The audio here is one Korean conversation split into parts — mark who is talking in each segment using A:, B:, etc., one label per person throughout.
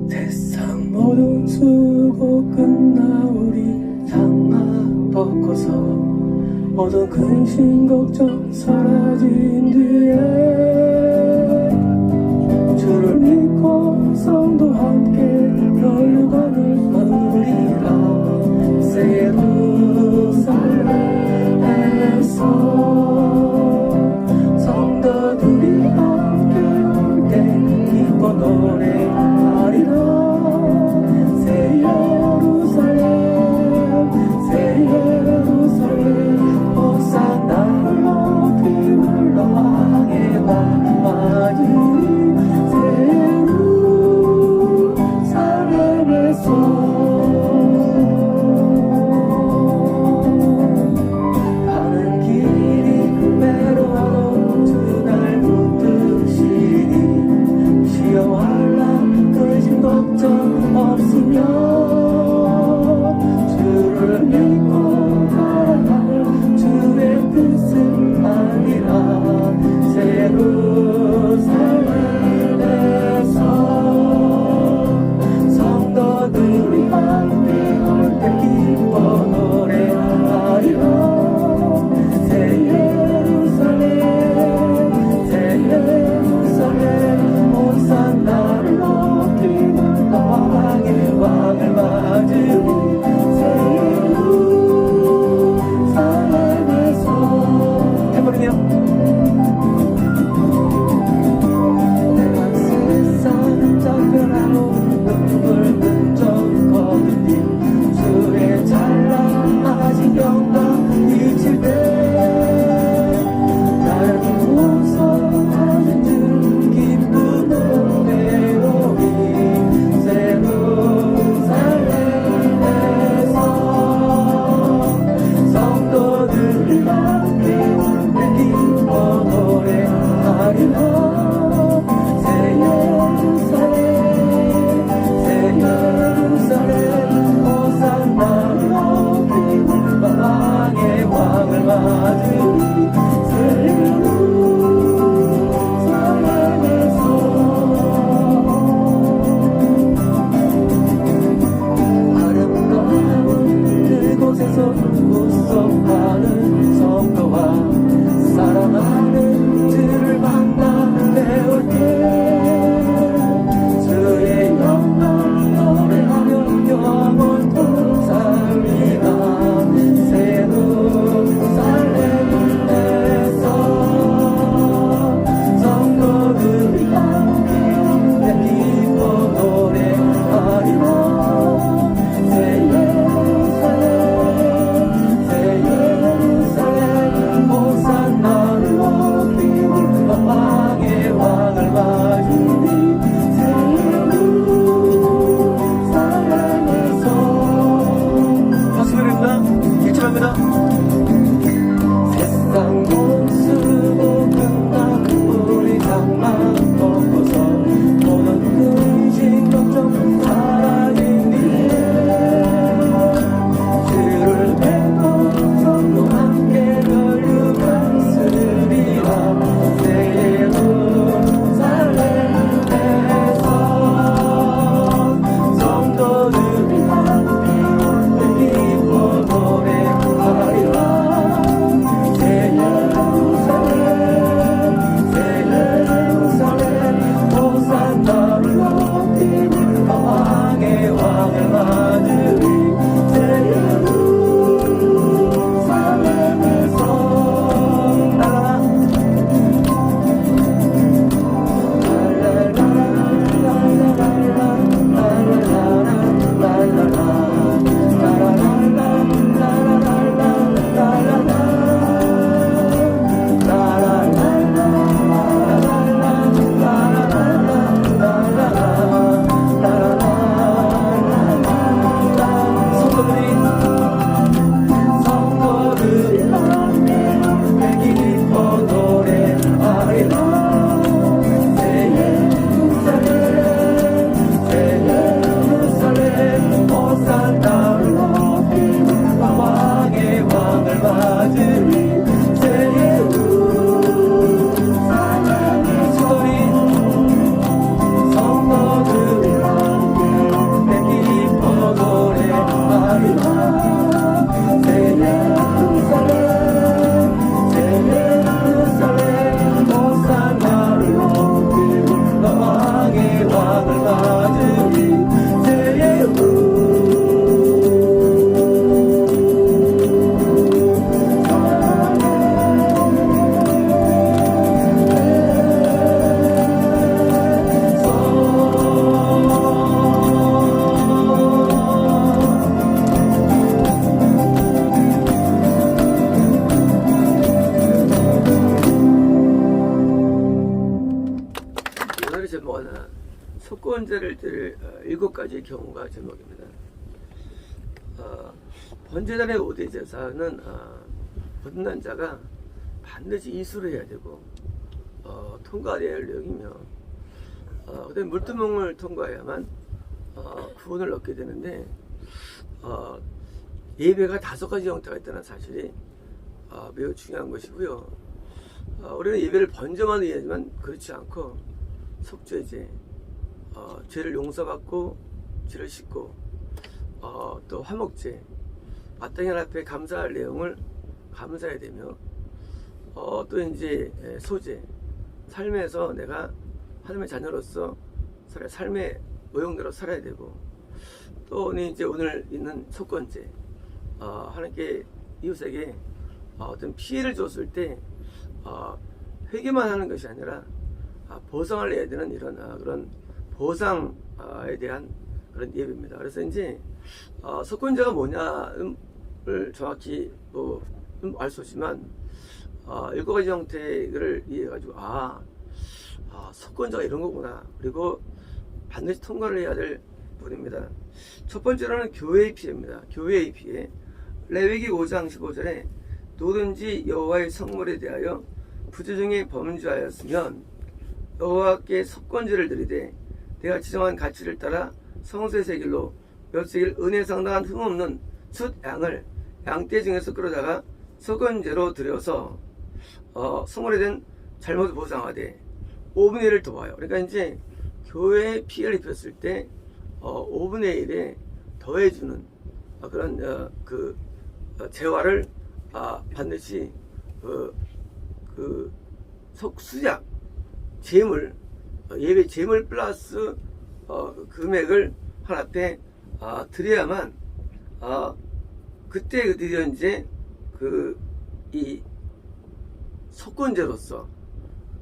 A: 세상 모든 수고 끝나 우리 장마 벗고서 모든 근심 걱정 사라진 뒤에 주를 믿고 성도 함께 별관을 누리라. 새 예루살렘에서 성도들이 함께 올 때 기뻐 노래하리라. 새 예루살렘 새 예루살렘 호산나를 높이 불러와. 제목은 속건제를 드릴 7가지 경우가 제목입니다. 번제단의 5대 제사는 거듭난 자가 반드시 이수를 해야 되고 통과해야 할 내용이며 그다음에 물두멍을 통과해야만 구원을 얻게 되는데 예배가 5가지 형태가 있다는 사실이 매우 중요한 것이고요. 우리는 예배를 번제만 이해하지만 그렇지 않고 속죄제, 죄를 용서받고 죄를 씻고 또 화목제, 마땅히 하나님 앞에 감사할 내용을 감사해야 되며 또 이제 소제, 삶에서 내가 하나님의 자녀로서 삶의 모형대로 살아야 되고 또 이제 오늘 있는 속건제, 하나님께 이웃에게 어떤 피해를 줬을 때 회개만 하는 것이 아니라 보상을 내야 되는 이런 그런 보상에 대한 그런 예배입니다. 그래서 이제 속건제가 뭐냐를 정확히 알 수 없지만 7가지 형태를 이해해가지고 속건제가 이런 거구나. 그리고 반드시 통과를 해야 될 부분입니다. 첫 번째로는 교회의 피해입니다. 교회의 피해. 레위기 5장 15절에 누구든지 여호와의 성물에 대하여 부조중에 범죄하였으면 여호와께 속건제를 드리되 내가 지정한 가치를 따라 성소의 세길로 몇 세길 은혜 상당한 흠없는 숫 양을 양떼 중에서 끌어다가 속건제로 드려서 성물에 대한 잘못을 보상하되 5분의 1을 도와요. 그러니까 이제 교회에 피해를 입혔을 때 5분의 1에 더해주는 그런 재화를 반드시 수작 재물, 예배 재물 플러스 금액을 하나님 앞에 드려야만 그때 드디어 이제 이 속건제로서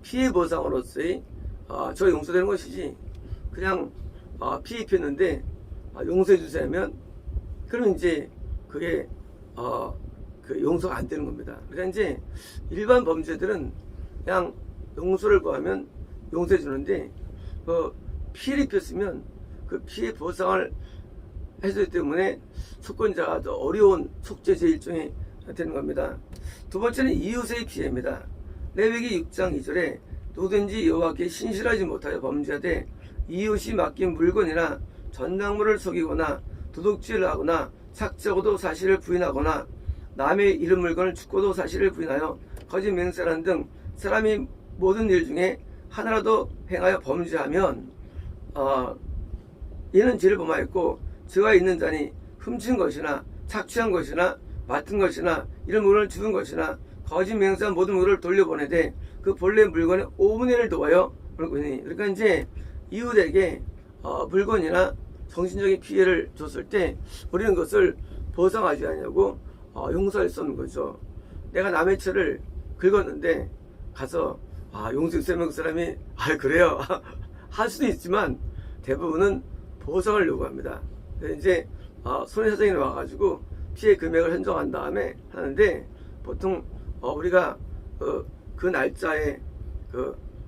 A: 피해 보상으로서의 저 용서되는 것이지 그냥 피해 입혔는데 용서해 주세요면 그러면 이제 그게 용서가 안 되는 겁니다. 그러니까 이제 일반 범죄들은 그냥 용서를 구하면 용서해 주는데 피해를 입혔으면 그 피해 보상을 해주기 때문에 속건자가 더 어려운 속죄제 일종이 되는 겁니다. 두 번째는 이웃의 피해입니다. 레위기 6장 2절에 누구든지 여호와께 신실하지 못하여 범죄하되 이웃이 맡긴 물건이나 전당물을 속이거나 도둑질을 하거나 착취하고도 사실을 부인하거나 남의 잃은 물건을 죽고도 사실을 부인하여 거짓 맹세하는 등 사람이 모든 일 중에 하나라도 행하여 범죄하면 이는 죄를 범하였고 죄가 있는 자니 훔친 것이나 착취한 것이나 맡은 것이나 이런 물건을 죽은 것이나 거짓 맹세한 모든 물건을 돌려보내되 그 본래 물건의 5분의 1을 도와요. 그러니까 이제 이웃에게 물건이나 정신적인 피해를 줬을 때 우리는 그것을 보상하지 않냐고 용서할 수 없는 거죠. 내가 남의 차를 긁었는데 가서 용서해 주세요 그 사람이 그래요 할 수도 있지만 대부분은 보상을 요구합니다. 이제 손해사정이 와가지고 피해 금액을 한정한 다음에 하는데 보통 우리가 그 날짜에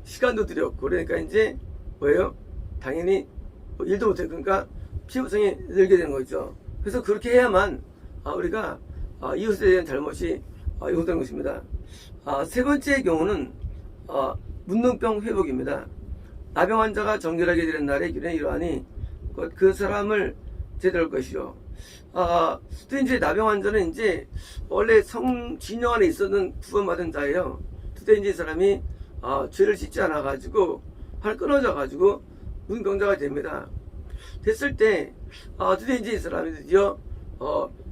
A: 시간도 들였고 그러니까 이제 뭐예요? 당연히 일도 못해 그러니까 피해 보상이 늘게 되는 거죠. 그래서 그렇게 해야만 우리가 이웃에 대한 잘못이 용서되는 것입니다. 세 번째 경우는 문둥병 회복입니다. 나병 환자가 정결하게 되는 날에 기준에 이러하니 그 사람을 제대로 할 것이요. 또 이제 나병 환자는 이제 원래 진영 안에 있었던 구원받은 자예요. 그때 이제 이 사람이 죄를 짓지 않아 가지고 끊어져 가지고 문병자가 됩니다. 됐을 때 드디어 이제 이 사람이 드디어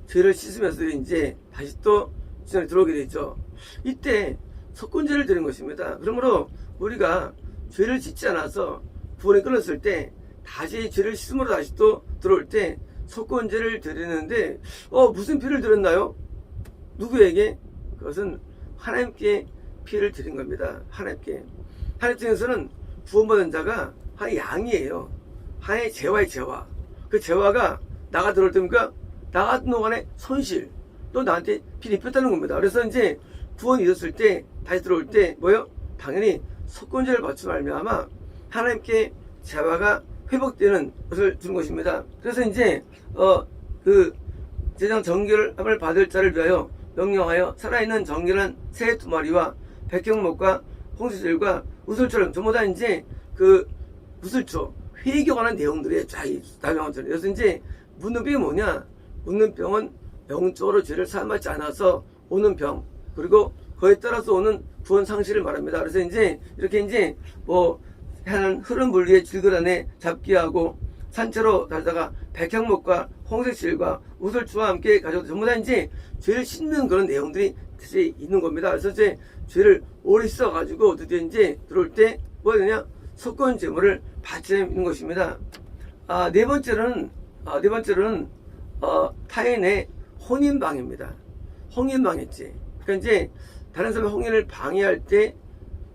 A: 죄를 씻으면서 이제 다시 또 진영에 들어오게 되죠. 이때 속건제를 드린 것입니다. 그러므로 우리가 죄를 짓지 않아서 구원에 끊었을 때 다시 죄를 씻음으로 다시 또 들어올 때 속건제를 드리는데 무슨 피를 드렸나요? 누구에게? 그것은 하나님께 피를 드린 겁니다. 하나님께. 하나님 중에서는 구원받은 자가 하나의 양이에요. 하나의 재화의 재화. 그 재화가 나가 들어올 때니까 나 같은 동안에 손실 또 나한테 피를 입혔다는 겁니다. 그래서 이제 구원이 있었을 때 다시 들어올 때 당연히 속건제를 받지 말면 아마 하나님께 재화가 회복되는 것을 주는 것입니다. 그래서 이제 제장 정결함을 받을 자를 위하여 명령하여 살아있는 정결한 새 2마리와 백향목과 홍시들과 우슬초를 전부 다 이제 그 우슬초 회개에 관한 내용들이 쫙 나명하잖아요. 그래서 이제 묻는 병이 뭐냐? 묻는 병은 영적으로 죄를 사함받지 않아서 오는 병, 그리고 그에 따라서 오는 구원 상실을 말합니다. 그래서 이제 이렇게 이제 하는 흐른 물 위에 질글 안에 잡기 하고 산채로 달다가 백향목과 홍색실과 우슬초와 함께 가져도 전부 다 이제 죄를 씻는 그런 내용들이 사실 있는 겁니다. 그래서 이제 죄를 오래 씻어가지고 드디어 이제 들어올 때 뭐가 되냐? 속건 제물을 바치는 것입니다. 네 번째로는 타인의 혼인방해입니다. 혼인방해죄. 그러니까 이제 다른 사람의 혼인을 방해할 때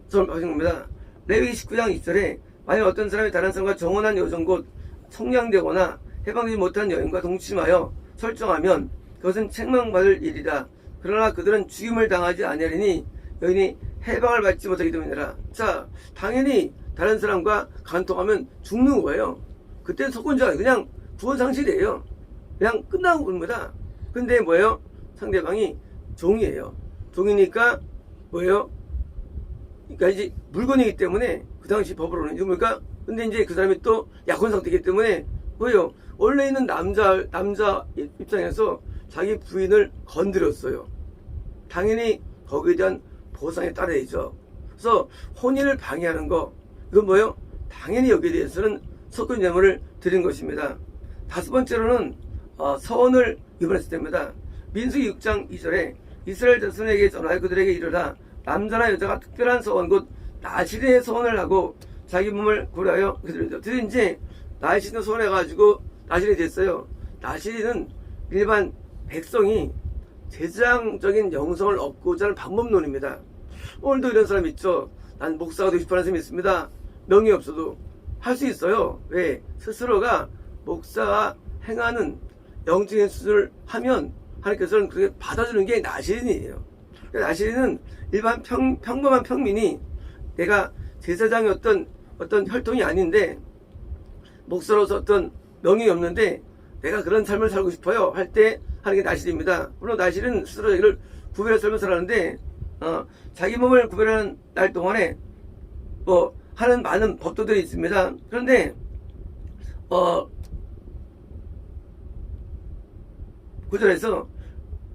A: 저를 하신 겁니다. 레위기 19장 2절에 만약 어떤 사람이 다른 사람과 정혼한 여정 곧 성량되거나 해방되지 못한 여인과 동침하여 설정하면 그것은 책망받을 일이다. 그러나 그들은 죽임을 당하지 아니하리니 여인이 해방을 받지 못하기 때문이라. 자, 당연히 다른 사람과 간통하면 죽는 거예요. 그때는 속건자가 그냥 구원 상실이에요. 그냥 끝나는 겁니다. 근데 뭐예요? 상대방이 종이에요. 종이니까 뭐예요? 그러니까 이제 물건이기 때문에 그 당시 법으로는 뭡니까? 근데 이제 그 사람이 또 약혼 상태이기 때문에 뭐예요? 원래 있는 남자 입장에서 자기 부인을 건드렸어요. 당연히 거기에 대한 보상에 따라야죠. 그래서 혼인을 방해하는 거, 이건 뭐예요? 당연히 여기에 대해서는 속건제물을 드린 것입니다. 5번째로는 서원을 위반했을 때입니다. 민수기 6장 2절에 이스라엘 자손에게 전하여 그들에게 이르라. 남자나 여자가 특별한 서원 곧 나실의 서원을 하고 자기 몸을 고려하여 그들이죠. 그래서 이제 나실의 서원해가지고 나실이 됐어요. 나실이는 일반 백성이 제사장적인 영성을 얻고자 하는 방법론입니다. 오늘도 이런 사람 있죠. 난 목사가 되고 싶어하는 사람이 있습니다. 명이 없어도 할 수 있어요. 왜? 스스로가 목사가 행하는 영적인 수준을 하면 하나님께서는 그렇게 받아주는 게 나실인이에요. 그러니까 나실인은 일반 평범한 평민이 내가 제사장의 어떤 혈통이 아닌데 목사로서 어떤 명이 없는데 내가 그런 삶을 살고 싶어요 할 때 하는 게 나실입니다. 물론 나실은 스스로 자기를 구별해서 삶을 살았는데 자기 몸을 구별하는 날 동안에 하는 많은 법도들이 있습니다. 그런데 구절에서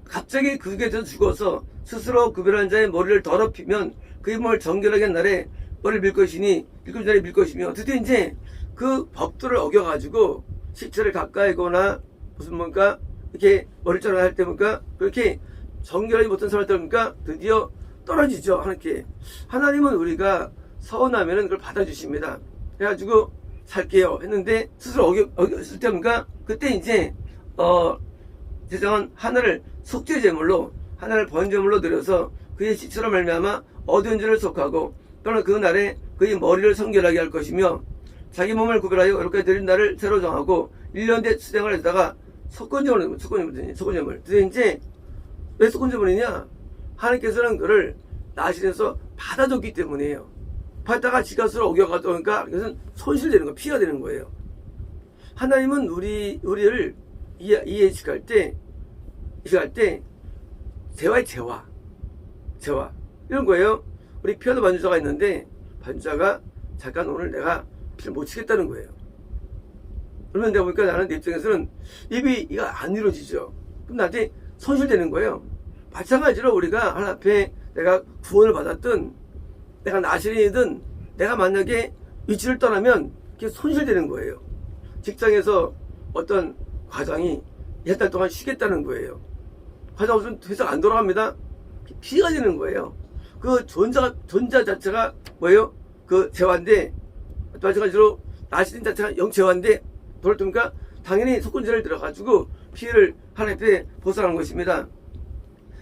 A: 갑자기 그에서 죽어서 스스로 구별한 자의 머리를 더럽히면 그의 몸을 정결하게 한 날에 머리를 밀 것이니 일곱 자리에 밀 것이며 드디어 이제 그 법도를 어겨가지고 시체를 가까이 거나 무슨 뭔가 이렇게 머리를 자르고 할 때 뭔가 그렇게 정결하지 못한 사람을 때니까 드디어 떨어지죠. 하나님께. 하나님은 우리가 서운하면은 그걸 받아주십니다. 그래가지고 살게요 했는데 스스로 어겼을 때니까 그때 이제 세상은 하나를 속죄제물로 하나를 번제물로 드려서 그의 시체로 말미암아 어두운 죄를 속하고 또는 그 날에 그의 머리를 성결하게 할 것이며 자기 몸을 구별하여 어렵게 드린 날을 새로 정하고 1년대 수행을 했다가 속건제물. 그래서 이제 왜 속건제물이냐? 하나님께서는 그를 나신에서 받아줬기 때문이에요. 받다가 지가 스스로 어겨가니까 그것은 손실되는 거, 피가 되는 거예요. 하나님은 우리를 이해식할 때 재화의 재화 이런 거예요. 우리 피아노 반주자가 있는데 반주자가 잠깐 오늘 내가 피를 못 치겠다는 거예요. 그러면 내가 보니까 나는 내 입장에서는 이가 안 이루어지죠. 그럼 나한테 손실되는 거예요. 마찬가지로 우리가 하나님 앞에 내가 구원을 받았든 내가 나실이든 내가 만약에 위치를 떠나면 그게 손실되는 거예요. 직장에서 어떤 과장이 2달 동안 쉬겠다는 거예요. 과장 없으면 회사가 안 돌아갑니다. 피해가 되는 거예요. 그 존자 자체가 뭐예요? 그 재화인데 마찬가지로 나실인 자체가 영재화인데 그렇습니까? 당연히 속건제를 들어가지고 피해를 하나님 앞에 보상하는 것입니다.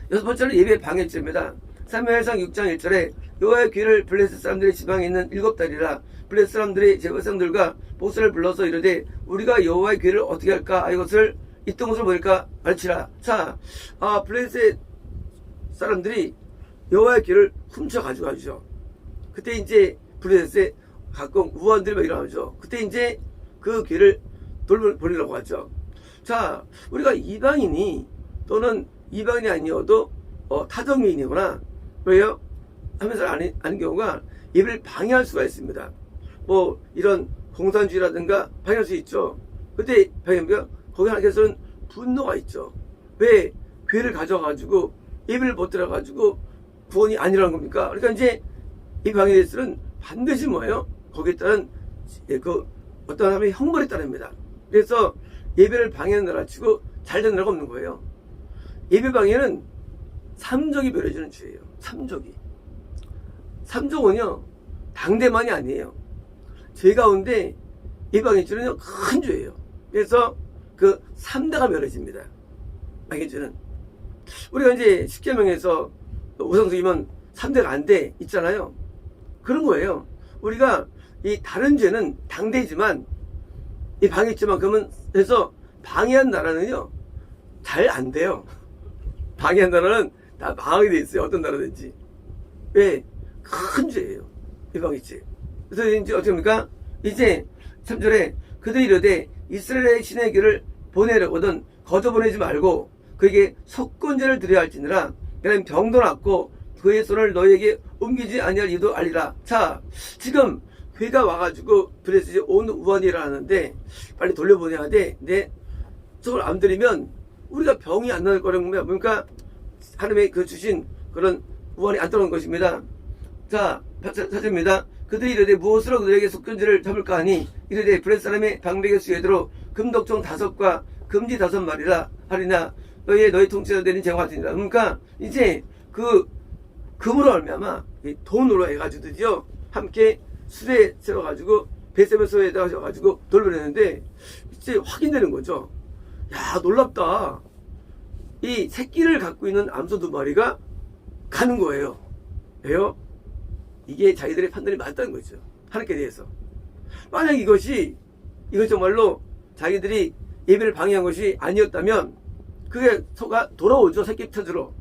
A: 6번째는 예배 방해죄입니다. 사무엘상 6장 1절에 여호와의 귀를 블레셋 사람들의 지방에 있는 7달이라 블레셋 사람들이 제 백성들과 목사를 불러서 이르되 우리가 여호와의 귀를 어떻게 할까? 이것을 있던 것을 보일까? 알지라. 자, 블레셋 사람들이 여호와의 귀를 훔쳐 가지고 가죠. 그때 이제 블레셋에 각종 우환들이 막 일어나죠. 그때 이제 그 귀를 돌려보내려고 하죠. 자, 우리가 이방인이 또는 이방인이 아니어도 타정인이거나 왜요? 하면서 아는 경우가 예배를 방해할 수가 있습니다. 뭐 이런 공산주의라든가 방해할 수 있죠. 그때 방해하면 거기 하나님께서는 분노가 있죠. 왜 교회를 가져가지고 예배를 못 들어가지고 구원이 아니라는 겁니까? 그러니까 이제 이 방해에 대해서는 반드시 뭐예요? 거기에 따른 그 어떤 사람의 형벌에 따릅니다. 그래서 예배를 방해하느라 치고 잘 되는 데가 없는 거예요. 예배 방해는 삼족이 멸해지는 죄예요. 삼족이. 삼족은요 당대만이 아니에요. 죄 가운데 예배 방해죄는요 큰 죄예요. 그래서 그 3대가 멸해집니다. 방해죄는. 우리가 이제 십계명에서 우상숭이면 3대가 안 돼 있잖아요. 그런 거예요. 우리가 이 다른 죄는 당대지만 이 방해죄만 그러면 해서 방해한 나라는요 잘 안 돼요. 방해한 나라는 다 망하게 돼 있어요. 어떤 나라든지. 왜? 큰 죄예요. 이 방해죄. 그래서 이제 어떻게 합니까? 이제 3절에 그들이 이르되 이스라엘의 신의 길을 보내려거든 거저 보내지 말고 그에게 속건제를 드려야 할지니라. 그는 병도 낫고 그의 손을 너희에게 옮기지 아니할 이유도 알리라. 자, 지금 괴가 와가지고 그래서 이제 온 우환이라 하는데 빨리 돌려보내야 돼. 근데 저걸 안 드리면 우리가 병이 안 나을 거라는 겁니다. 그러니까 하나님의 그 주신 그런 우환이 안 떠오는 것입니다. 자, 사절입니다. 그들이 이르되 무엇으로 그들에게 속건제를 잡을까 하니 이르되 브렛 사람의 방백의 수에대로 금독종 5과 금지 5마리라 하리나 너희 통치자 되는 재화 같으니라. 그러니까 이제 그 금으로 말미암아 돈으로 해가지고 드디어 함께 수레에 세워가지고 베세베소에다 하셔가지고 돌려내는데 이제 확인되는 거죠. 야 놀랍다. 이 새끼를 갖고 있는 암소 2마리가 가는 거예요. 왜요? 이게 자기들의 판단이 맞다는 거죠. 하나님께 대해서. 만약 이건 정말로 자기들이 예배를 방해한 것이 아니었다면 그게 소가 돌아오죠. 새끼 찾으러.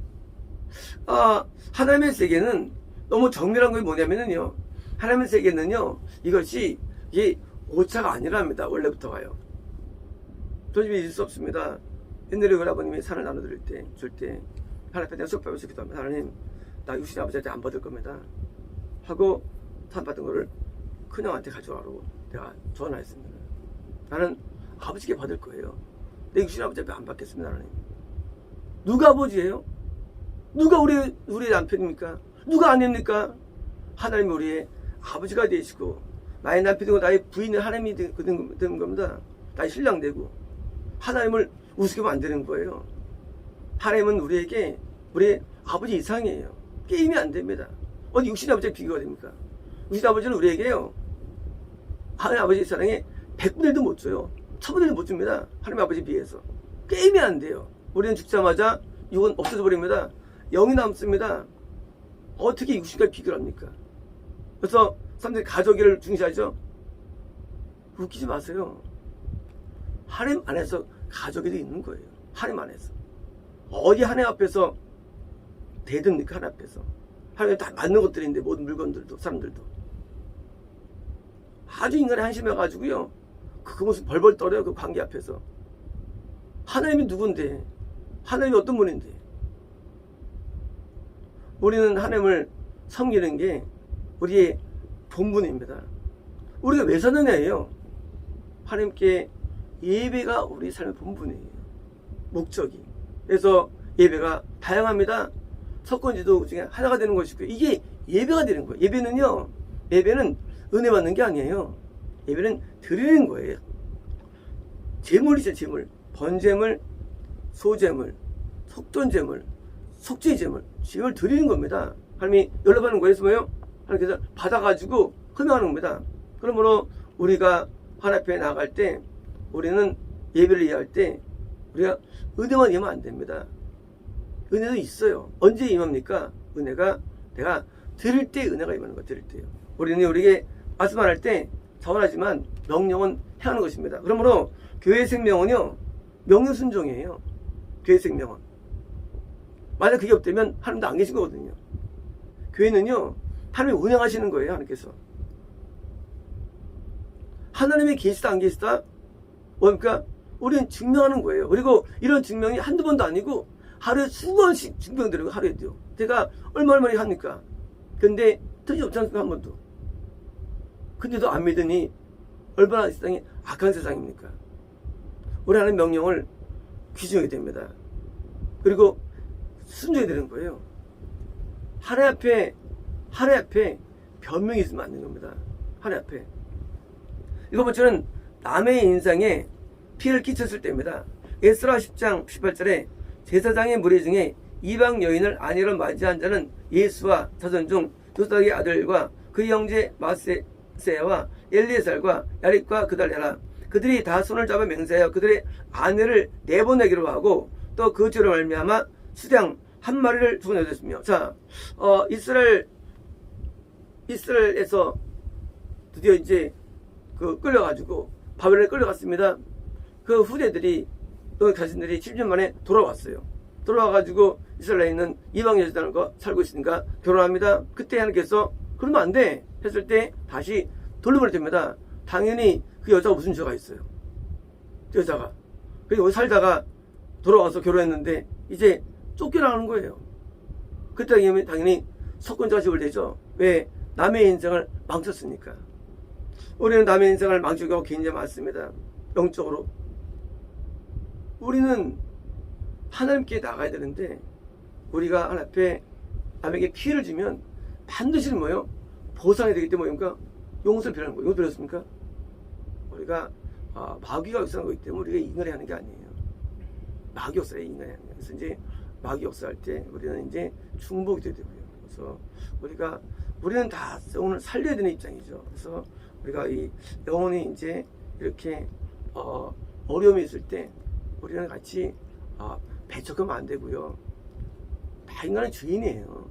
A: 하나님의 세계는 너무 정밀한 것이 뭐냐면요. 하나님의 세계는요. 이게 오차가 아니랍니다. 원래부터가요. 도저히 믿을 수 없습니다. 옛날에 우리 아버님이 산을 나눠드릴 때, 줄 때 하나님 앞에 수업하면서 기도합니다. 하나님, 나 육신 아버지한테 안 받을 겁니다. 하고 산 받은 거를 큰형한테 가져가라고 내가 전화했습니다. 나는 아버지께 받을 거예요. 내 육신 아버지한테 안 받겠습니다. 하나님. 누가 아버지예요? 누가 우리 남편입니까? 누가 아내입니까? 하나님이 우리의 아버지가 되시고 나의 남편이고 나의 부인은 하나님이 되는 겁니다. 나의 신랑 되고 하나님을 우습게 안 되는 거예요. 하나님은 우리에게 우리의 아버지 이상이에요. 게임이 안 됩니다. 어디 육신 아버지가 비교가 됩니까? 육신 아버지는 우리에게요. 하나님 아버지 사랑에 100분의 1도 못 줘요. 1000분의 1도 못 줍니다. 하나님 아버지에 비해서. 게임이 안 돼요. 우리는 죽자마자 육은 없어져 버립니다. 영이 남습니다. 어떻게 육신과 비교를 합니까? 그래서 사람들이 가족을 중시하죠. 웃기지 마세요. 하나님 안에서 가족이 있는 거예요. 하나님 안에서. 어디 하나님 앞에서 대듭니까? 하나님 앞에서. 하나님 다 맞는 것들인데 모든 물건들도 사람들도. 아주 인간이 한심해가지고요. 그 모습 벌벌 떨어요. 그 관계 앞에서. 하나님이 누군데? 하나님이 어떤 분인데? 우리는 하나님을 섬기는 게 우리의 본분입니다. 우리가 왜 사느냐예요. 하나님께 예배가 우리 삶의 본분이에요. 목적이. 그래서 예배가 다양합니다. 석권지도 중에 하나가 되는 것이고 이게 예배가 되는 거예요. 예배는 은혜 받는 게 아니에요. 예배는 드리는 거예요. 제물이죠. 제물. 번제물, 소제물, 속전제물, 속죄제물, 제물 드리는 겁니다. 하나님이 연락하는 거에서 뭐예요? 하나님께서 받아가지고 헌명하는 겁니다. 그러므로 우리가 하나님 앞에 나갈 때 우리는 예배를 이해할 때 우리가 은혜만 임하면 안 됩니다. 은혜도 있어요. 언제 임합니까? 은혜가 내가 드릴 때 은혜가 임하는 거 드릴 때요. 우리는 우리에게 말씀 안 할 때 자원하지만 명령은 행하는 것입니다. 그러므로 교회의 생명은요 명령 순종이에요. 교회의 생명은 만약 그게 없다면 하나님도 안 계신 거거든요. 교회는요 하나님이 운영하시는 거예요. 하나님께서 하나님이 계시다 안 계시다? 뭡니까? 우리는 증명하는 거예요. 그리고 이런 증명이 한두 번도 아니고 하루에 수번씩 증명드리고 하루에도요. 제가 얼마나 많이 합니까? 근데 틀리지 없지 않습니까? 한 번도. 근데도 안 믿으니 얼마나 세상이 악한 세상입니까? 우리 하나님 명령을 귀중하게 됩니다. 그리고 순종해야 되는 거예요. 하나님 앞에 변명이 있으면 안 되는 겁니다. 하나님 앞에. 이거 저는 남의 인상에 피해를 끼쳤을 때입니다. 에스라 10장 18절에 제사장의 무리 중에 이방 여인을 아내로 맞이한 자는 예수와 자손 중 요사닥의 아들과 그 형제 마세야와 엘리에살과 야립과 그달랴라. 그들이 다 손을 잡아 맹세하여 그들의 아내를 내보내기로 하고 또 그 죄로 말미암아 수량 한 마리를 죽여냈으며. 자, 이스라엘에서 드디어 이제 끌려가지고 바벨론에 끌려갔습니다. 그 후대들이 또 자신들이 7년 만에 돌아왔어요. 돌아와가지고 이스라엘에 있는 이방 여자들과 살고 있으니까 결혼합니다. 그때 하나님께서 그러면 안 돼 했을 때 다시 돌려보내 됩니다. 당연히 그 여자가 무슨 죄가 있어요? 그 여자가. 그리고 살다가 돌아와서 결혼했는데 이제 쫓겨나가는 거예요. 그때 당연히 석권자가 집을 되죠. 왜? 남의 인생을 망쳤으니까. 우리는 남의 인생을 망치고 굉장히 많습니다. 영적으로. 우리는 하나님께 나가야 되는데 우리가 하나님 앞에 남에게 피해를 주면 반드시 뭐예요? 보상이 되기 때문에 뭡니까? 용서를 빌하는 거예요. 용서 빌었습니까? 우리가 마귀가 역사하는 거기 때문에 우리가 인간이 하는 게 아니에요. 마귀 역사에 인간이 하는 거예요. 그래서 이제 마귀 역사할 때 우리는 이제 중복이 되고요. 그래서 우리는 다 영혼을 살려야 되는 입장이죠. 그래서 우리가 이 영혼이 이제 이렇게 어려움이 있을 때 우리는 같이 배척하면 안 되고요. 다 인간의 주인이에요.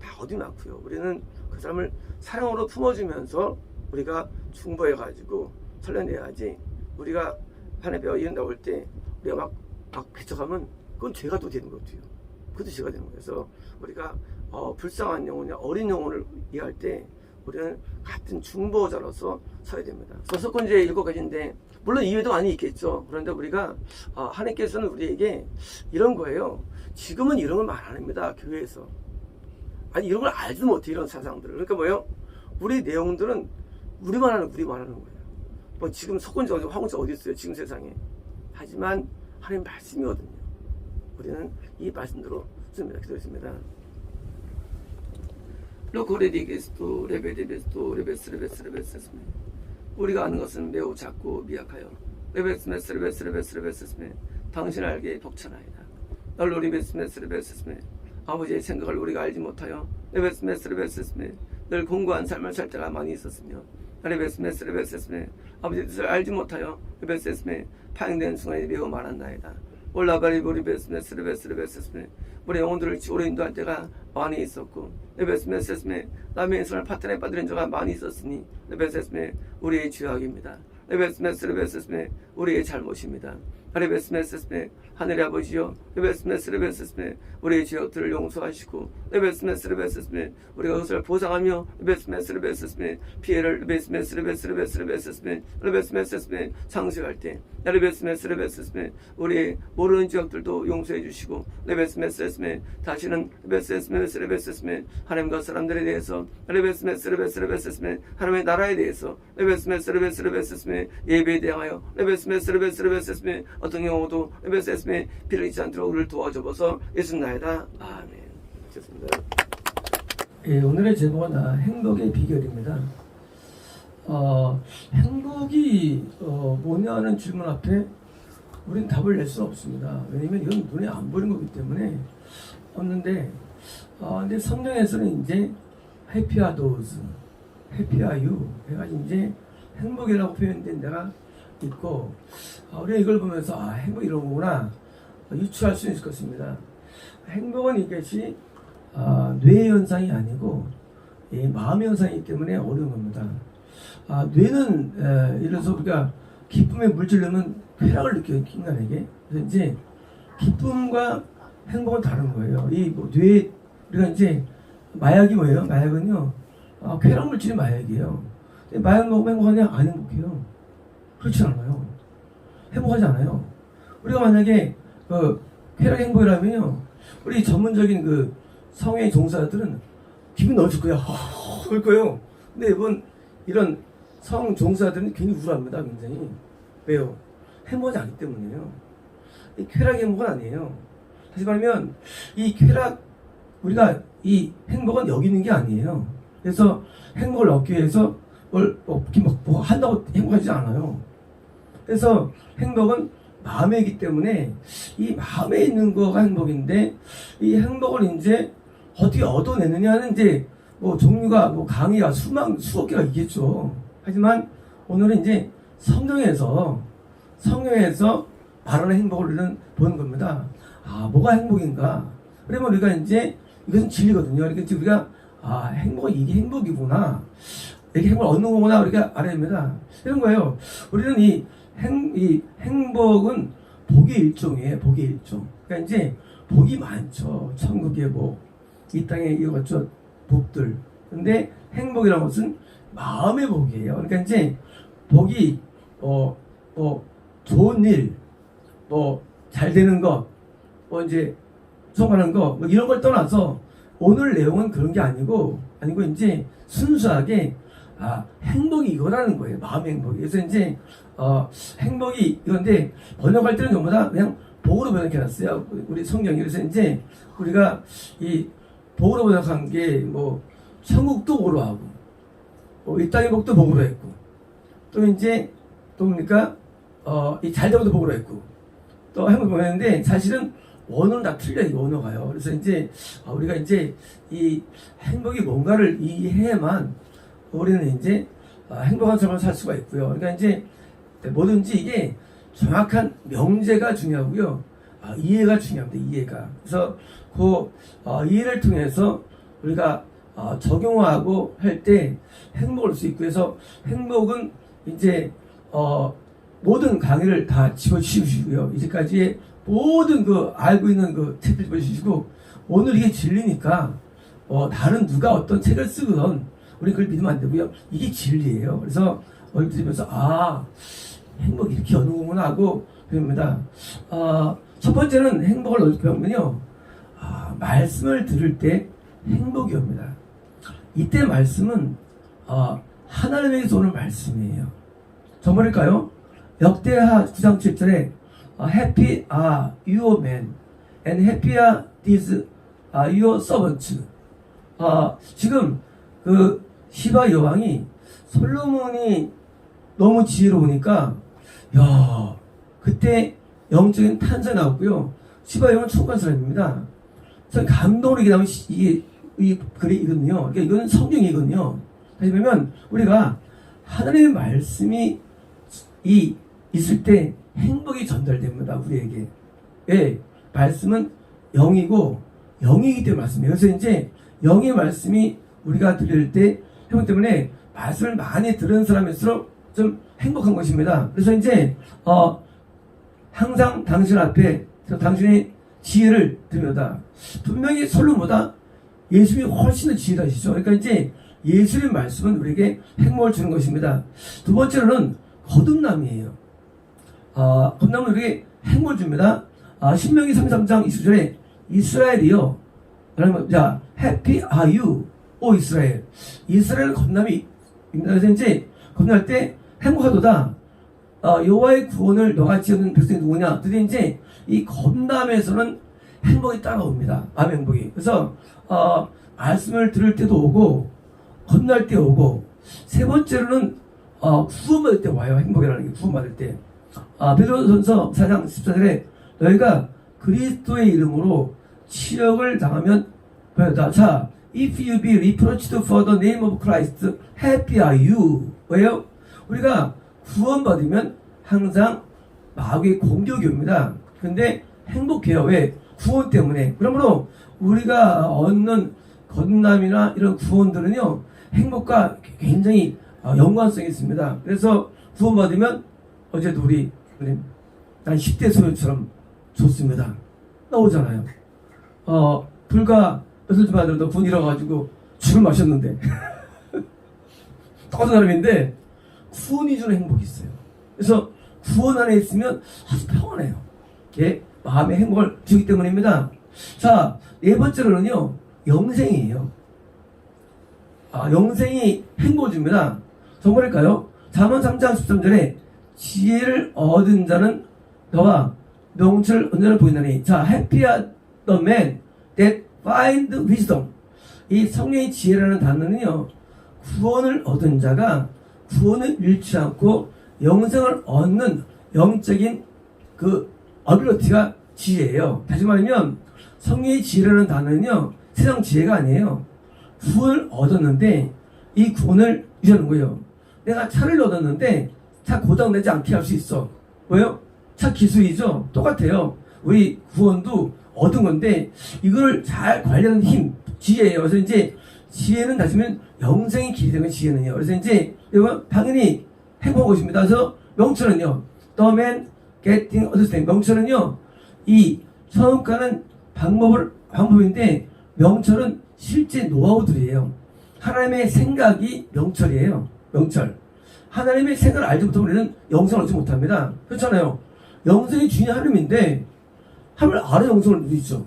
A: 다 어디 많고요. 우리는 그 사람을 사랑으로 품어주면서 우리가 중보해가지고 살려내야지. 우리가 하나님 이런 나올 때 우리가 막 배척하면 그건 죄가 또 되는 것 같아요. 그것도 죄가 되는 거예요. 그래서 우리가 불쌍한 영혼이나 어린 영혼을 이해할 때 우리는 같은 중보자로서 서야 됩니다. 그래서 석권제 7가지인데 물론 이외에도 많이 있겠죠. 그런데 우리가 하나님께서는 우리에게 이런 거예요. 지금은 이런 걸 말 안 합니다. 교회에서. 아니 이런 걸 알지도 못해. 이런 사상들을. 그러니까 뭐예요? 우리 내용들은 우리만 하는 거예요. 뭐 지금 석권제 황혼제 어디 있어요? 지금 세상에. 하지만 하나님 말씀이거든요. 우리는 이 말씀대로 씁니다. 기도했습니다. 로코레디게스토 레베데베스토 레베스레베스레베스레. 우리가 아는 것은 매우 작고 미약하여 레베스메스레베스레베스레베스레. 당신 알기에 벅차나이다. 널로리베스메스레베스레. 아버지의 생각을 우리가 알지 못하여 레베스메스레베스레. 늘 공고한 삶을 살 때가 많이 있었으며 레베스메스레베스레. 아버지의 뜻을 알지 못하여 레베스메 파행된 순간이 매우 많았나이다. 올라바리보리베스메스레베스레베스레. 우리 영혼들을 지옥으로 인도할 때가 많이 있었고 레베스메스메 남의 인생을 파탄에 빠뜨린 자가 많이 있었으니 레베스메 우리의 죄악입니다. 레베스메스레베스메 우리의 잘못입니다. 레베스메스메 하늘의 아버지여 레베스메스레베스메 우리의 죄악들을 용서하시고 레베스메스레베스메 우리가 그것을 보상하며 레베스메스레베스메 피해를 레베스메스레베스레베스레베스메 레베스메스메 상쇄할 때 레베스메스레베스메 우리의 모르는 죄악들도 용서해 주시고 레베스메스메 다시는 레베스메스레베스메 하나님과 사람들에 대해서 레베스메스레베스레베스메 하나님의 나라에 대해서 레베스메스레베스레베스메 예배에 대하여 레베스메스레베스레베스메 어떤 경우도 레베스메 피를 잊지 않도록 우리를 도와줘서 예수나이다. 아멘. 좋습니다. 예, 오늘의 제목은 행복의 비결입니다. 행복이 뭐냐는 질문 앞에 우리는 답을 낼 수 없습니다. 왜냐면 이건 눈에 안 보이는 거기 때문에 없는데, 근데 성경에서는 이제 happy are those, happy are you 해가지고 이제 행복이라고 표현된 데가 있고, 우리가 이걸 보면서 행복 이런 거구나 유추할 수 있을 것입니다. 행복은 이것이 뇌 현상이 아니고 마음의 현상이기 때문에 어려운 겁니다. 뇌는 예를 들어서 우리가 기쁨에 물질려면 쾌락을 느껴요, 인간에게. 그래서 이제 기쁨과 행복은 다른 거예요. 이 뇌 우리가 이제 마약이 뭐예요? 마약은요 쾌락 물질이 마약이에요. 마약 먹으면 행복하냐? 안 행복해요.
B: 그렇지 않아요. 행복하지 않아요. 우리가 만약에 쾌락 행복이라면요, 우리 전문적인 성의 종사들은 기분 너무 좋을 거야. 그럴 거예요. 근데 이런 성 종사들은 괜히 우울합니다. 굉장히. 왜요? 행복하지 않기 때문이에요. 이 쾌락이 행복은 아니에요. 다시 말하면 이 쾌락, 우리가 이 행복은 여기 있는 게 아니에요. 그래서 행복을 얻기 위해서 뭐 한다고 행복하지 않아요. 그래서 행복은 마음에 있기 때문에 이 마음에 있는 거가 행복인데, 이 행복을 이제 어떻게 얻어내느냐는 이제 뭐 종류가 강의가 수억 개가 있겠죠. 하지만 오늘은 이제 성경에서 말하는 행복을 우리는 보는 겁니다. 뭐가 행복인가? 그러면 우리가 이제 이것은 진리거든요. 그러니까 우리가 행복은 이게 행복이구나, 이게 행복을 얻는 거구나 우리가 알아야 됩니다. 이런 거예요. 우리는 이 행복은 복의 일종이에요. 복의 일종. 그러니까 이제 복이 많죠. 천국의 복, 이 땅에 이것저 복들. 근데 행복이라는 것은 마음의 복이에요. 그러니까 이제 복이 좋은 일, 잘 되는 것, 이제 성공하는 거, 이런 걸 떠나서 오늘 내용은 그런 게 아니고 이제 순수하게 행복이 이거라는 거예요. 마음의 행복이. 그래서 이제 행복이 이건데, 번역할 때는 전부 다 그냥 복으로 번역해놨어요. 우리 성경이. 그래서 이제 우리가 이 복으로 번역한 게 천국도 복으로 하고, 이 땅의 복도 복으로 했고, 또 이제 그러니까 이 잘되고도 복으로 했고, 또 행복 번역했는데 사실은 원어는 다 틀려요. 이 원어가요. 그래서 이제 우리가 이제 이 행복이 뭔가를 이해해야만 우리는 이제 행복한 삶을 살 수가 있고요. 그러니까 이제 뭐든지 이게 정확한 명제가 중요하고요. 이해가 중요합니다. 이해가. 그래서 이해를 통해서 우리가 적용하고 할 때 행복을 할 수 있고, 그래서 행복은 이제 모든 강의를 다 집어주시고요. 이제까지의 모든 알고 있는 책들 집어주시고, 오늘 이게 진리니까 다른 누가 어떤 책을 쓰거든 우리 그걸 믿으면 안 되고요. 이게 진리예요. 그래서 들으면서 행복이 이렇게 어느 거구나 하고 그럽니다. 첫 번째는 행복을 어떻게 하면요, 말씀을 들을 때 행복이 옵니다. 이때 말씀은 하나님에게서 오는 말씀이에요. 정말일까요? 역대하 9장 7절에 Happy are your men and happy are these your servants. 지금 시바 여왕이, 솔로몬이 너무 지혜로우니까 그때 영적인 탄생이 나왔고요. 시바 여왕은 천국간 사람입니다. 저 감동을 이게 나면 이 글이 이거든요. 그러니까 이건 성경이거든요. 다시 보면 우리가 하나님의 말씀이 있을 때 행복이 전달됩니다. 우리에게. 왜? 말씀은 영이고 영이기 때문에 말씀이에요. 그래서 이제 영의 말씀이 우리가 들릴 때 행복 때문에 말씀을 많이 들은 사람일수록 좀 행복한 것입니다. 그래서 이제 항상 당신 앞에 당신의 지혜를 드립니다. 분명히 솔로몬보다 예수님이 훨씬 더 지혜하시죠. 그러니까 이제 예수님의 말씀은 우리에게 행복을 주는 것입니다. 두 번째로는 거듭남이에요. 거듭남은 우리에게 행복을 줍니다. 신명기 33장 20절에 이스라엘이요, 자, happy are you, 오 이스라엘. 이스라엘은 거듭남이 입니다. 그래서 이제 거듭날 때 행복하도다. 여호와의 구원을 너같이 얻는 백성이 누구냐? 드디어 이제 이 거듭남에서는 행복이 따라옵니다. 마음의 행복이. 그래서 말씀을 들을 때도 오고, 거듭날 때 오고, 세 번째로는 구원받을 때 와요. 행복이라는 게 구원받을 때. 베드로전서 4장 14절에 너희가 그리스도의 이름으로 치욕을 당하면 보여다. 자, if you be reproached for the name of Christ, happy are you. 왜요? 우리가 구원받으면 항상 마귀의 공격이 옵니다. 근데 행복해요. 왜? 구원 때문에. 그러므로 우리가 얻는 거듭남이나 이런 구원들은요, 행복과 굉장히 연관성이 있습니다. 그래서 구원받으면 어제도 우리 난 10대 소년처럼 좋습니다. 나오잖아요. 불과 몇월 좀 만들어도 군 잃어가지고 술을 마셨는데 똑같은 사람인데 구원이 주는 행복이 있어요. 그래서 구원 안에 있으면 아주 평안해요. 예, 마음의 행복을 주기 때문입니다. 자, 네 번째로는요, 영생이에요. 영생이 행복을 줍니다. 정말일까요? 잠언 3장 13절에 지혜를 얻은 자는 너와 명철을 언제나 보인다니. 자, happy are the man that find wisdom. 이 성령의 지혜라는 단어는요, 구원을 얻은 자가 구원을 잃지 않고 영생을 얻는 영적인 그 어빌리티가 지혜예요. 다시 말하면 성령의 지혜라는 단어는요, 세상 지혜가 아니에요. 구원을 얻었는데 이 구원을 유지하는 거예요. 내가 차를 얻었는데 차 고장내지 않게 할 수 있어. 왜요? 차 기술이죠. 똑같아요. 우리 구원도 얻은 건데 이걸 잘 관리하는 힘, 지혜예요. 그래서 이제 지혜는 다시 말하면 영생의 길이 되는 지혜는요. 그래서 이제 여러분 당연히 행복한 것입니다. 그래서 명철은요, the man getting understand. 명철은요, 이 처음 가는 방법인데 명철은 실제 노하우들이에요. 하나님의 생각이 명철이에요. 명철. 하나님의 생각을 알지 못하면 우리는 영생을 얻지 못합니다. 그렇잖아요. 영생의 주인이 하나님인데 하나님을 알아 영생을 누리죠.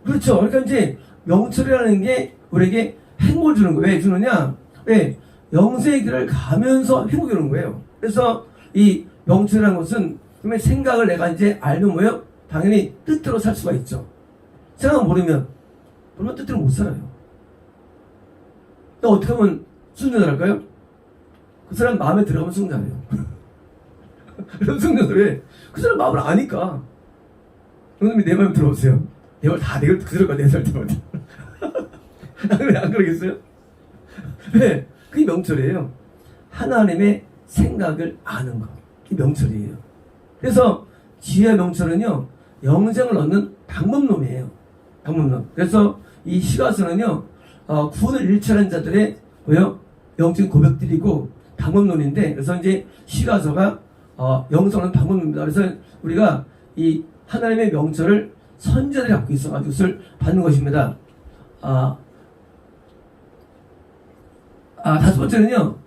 B: 그렇죠. 그러니까 이제 명철이라는 게 우리에게 행복을 주는 거예요. 왜 주느냐? 왜? 영생의 길을 가면서 행복이 오는 거예요. 그래서 이 명철이라는 것은 그러면 생각을 내가 이제 알면 뭐예요? 당연히 뜻대로 살 수가 있죠. 생각 모르면 뜻대로 못 살아요. 또 어떻게 하면 순전할까요? 그 사람 마음에 들어가면 순전해요. 그런 순전을 해. 그 사람 마음을 아니까. 선생님이 내 마음에 들어오세요. 이걸 다 내가 그대로가 4살 때마다. 안 그러겠어요? 네, 그게 명철이에요. 하나님의 생각을 아는 거. 그게 명철이에요. 그래서 지혜의 명철은요, 영생을 얻는 방법론이에요. 방법론. 그래서 이 시가서는요, 구원을 잃지 않은 자들의 뭐요? 영적인 고백들이고 방법론인데, 그래서 이제 시가서가 영성은 방법론입니다. 그래서 우리가 이 하나님의 명철을 선자들이 갖고 있어가지고 그것을 받는 것입니다. 다섯 번째는요,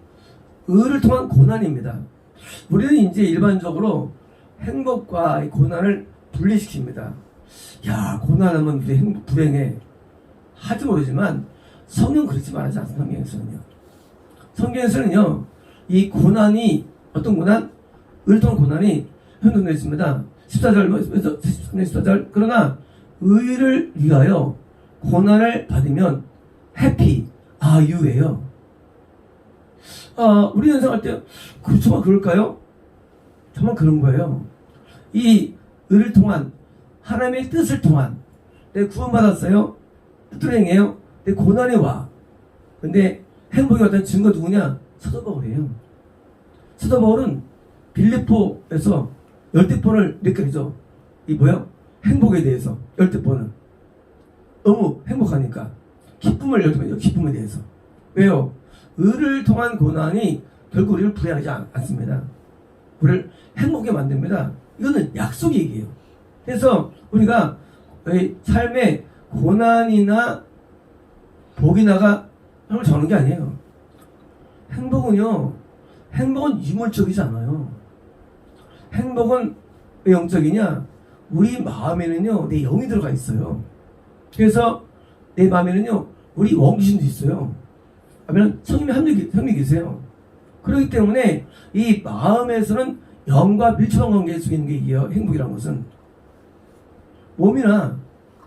B: 의를 통한 고난입니다. 우리는 이제 일반적으로 행복과 고난을 분리시킵니다. 야, 고난하면 우리 불행해. 하지 모르지만 성경 그렇지 말하지 않습니다. 성경에서는요. 성경에서는요, 이 고난이 어떤 고난? 의를 통한 고난이 현존되어 있습니다. 14절, 14절. 그러나 의를 위하여 고난을 받으면 happy are you예요. 우리 연상할 때 정말 그럴까요? 정말 그런 거예요. 이 의를 통한 하나님의 뜻을 통한 내가 구원받았어요. 뜻대로 행해요. 내 고난이 와. 근데 행복이 왔다는 증거 누구냐? 사도 바울이에요. 사도 바울은 빌립보에서 열댓번을 느껴죠. 이 뭐야? 행복에 대해서 열댓번은 너무 행복하니까 기쁨을 열댓번이죠. 기쁨에 대해서. 왜요? 의를 통한 고난이 결국 우리를 불행하지 않습니다. 우리를 행복하게 만듭니다. 이거는 약속 얘기예요. 그래서 우리가 삶의 고난이나 복이나가 형을 정하는 게 아니에요. 행복은 유물적이지 않아요. 행복은 왜 영적이냐? 우리 마음에는요, 내 영이 들어가 있어요. 그래서 내 마음에는요, 우리 원귀신도 있어요. 그러면 성님이 함께 계세요. 그렇기 때문에 이 마음에서는 영과 밀접한 관계에 속에 있는 게 이게요. 행복이라는 것은 몸이나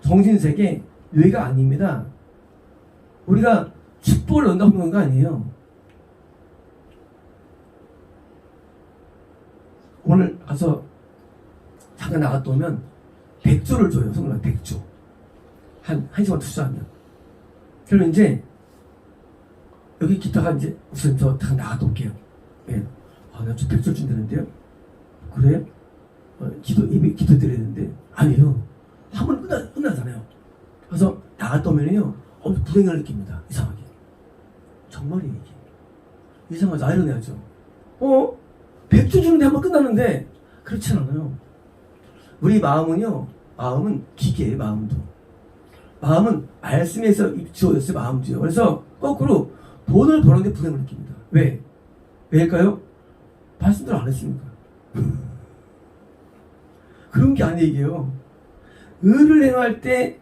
B: 정신세계 뇌가 아닙니다. 우리가 축복을 얻는다고 하는 거 아니에요. 오늘 가서 잠깐 나갔다 오면 100조를 줘요. 성경은 100조. 한 시간 투자하면. 그러면 이제 여기 기타가 이제 우선 저 잠깐 나갔다 올게요. 예. 나 좀 100조 준다는데요. 그래? 기도 드려야 되는데. 아니에요. 한 번 끝나잖아요. 그래서 나갔다 오면요, 불행을 느낍니다. 이상하게. 정말이에요, 이게. 이상하죠. 아이러니하죠. 100조 주는데 한 번 끝났는데, 그렇지 않아요. 우리 마음은 기계예요, 마음도. 마음은 말씀에서 지어졌어요, 마음도요. 그래서 거꾸로 돈을 버는데 불행을 느낍니다. 왜일까요? 말씀들 안 했습니까? 그런 게 아니에요. 의를 행할 때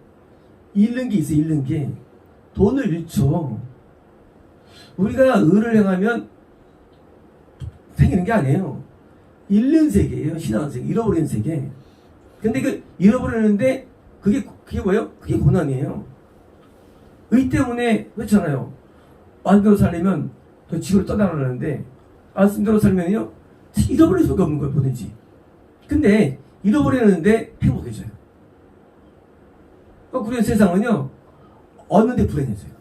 B: 잃는 게 있어요. 잃는 게. 돈을 잃죠. 우리가 의를 행하면 생기는 게 아니에요. 잃는 세계예요. 신앙 세계. 잃어버리는 세계. 근데 그 잃어버리는데 그게 뭐예요? 그게 고난이에요. 의 때문에 그렇잖아요. 말씀대로 살려면 그 지구를 떠나가는데 말씀대로 살면요 잃어버릴 수가 없는 거예요. 뭐든지. 근데 잃어버리는데 행복해져요. 우리의 세상은요 얻는데 불행해져요.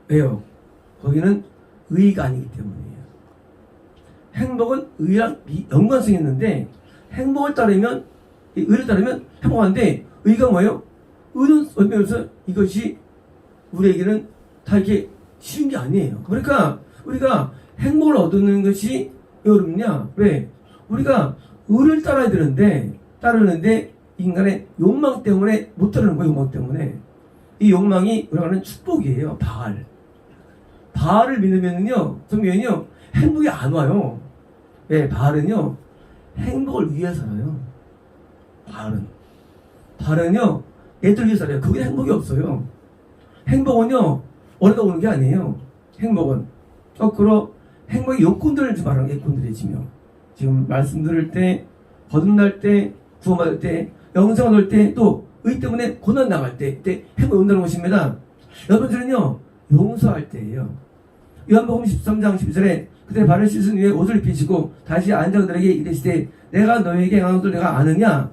B: 왜요? 거기는 의가 아니기 때문이에요. 행복은 의랑 연관성이 있는데 행복을 따르면 의를 따르면 행복한데 의가 뭐예요? 의는 어면서 이것이 우리에게는 다 이렇게 쉬운 게 아니에요. 그러니까 우리가 행복을 얻는 것이 어렵냐? 왜? 우리가 의를 따라야 되는데 따르는데 인간의 욕망 때문에 못 따르는 거예요. 욕망 때문에. 이 욕망이 우리가는 축복이에요. 바알을 믿으면요 성경은요 행복이 안 와요. 네, 바알은요 행복을 위해 살아요. 바알은요 애들 위해 살아요. 거기에 행복이 없어요. 행복은요 어디다 오는 게 아니에요. 행복은 거꾸로 행복의 요건들을 좀 말하는 게 요건들이지며 지금 말씀 들을 때 거듭날 때 구원받을 때 영생을 얻을 때 또 의 때문에 고난 당할 때 행복이 온다는 것입니다. 여러분들은요 용서할 때예요. 요한복음 13장 12절에 그때 발을 씻은 후에 옷을 입히시고 다시 앉아 그들에게 이르시되 내가 너에게 행한 것을 내가 아느냐?